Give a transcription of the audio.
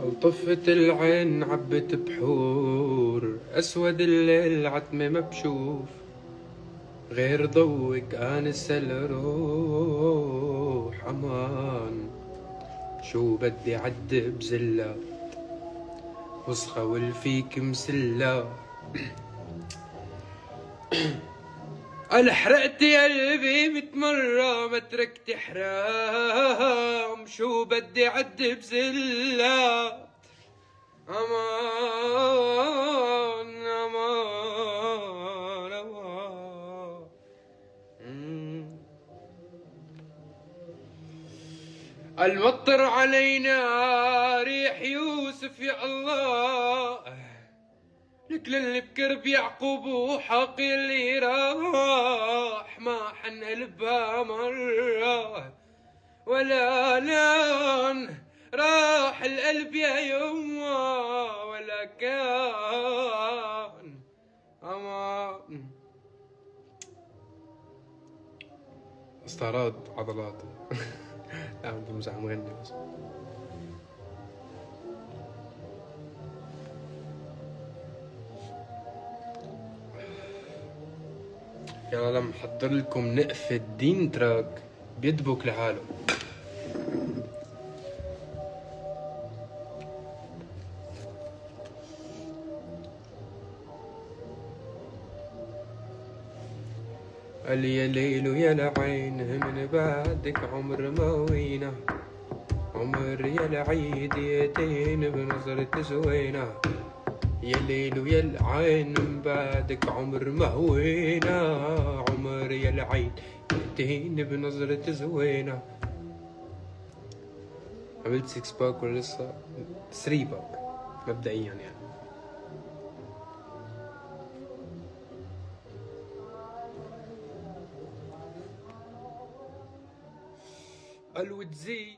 وطفت العين عبت بحور، أسود الليل عتمة ما بشوف غير ضوك آنس الروح. أمان شو بدي عد بزلات وسخة والفيك مسلات. أنا حرقت قلبي 100 مرة ما تركت حرام، شو بدي عد بزلات. أمان أمان أمان. المطر علينا ريح يوسف يا الله، لكل اللي بكرب يعقوب وحاقي اللي راح ما حن قلبها مرة ولا لان راح القلب يا يما ولا كان امان. استعراض عضلات. لا بدي مزح مغني بس. يلا محضر لكم نقفة دين تراك بيدبك لحاله. قال يا ليل ويا العين من بعدك عمر ما وينا، عمر يا العيد يدين بنظرة زوينة. يا ليل ويا العين من بعدك عمر ما هوينا، عمر يا العين يدين بنظرة زوينة. عملت 6 باك ولا لسه 3 باك مبدئيا يعني. الود زي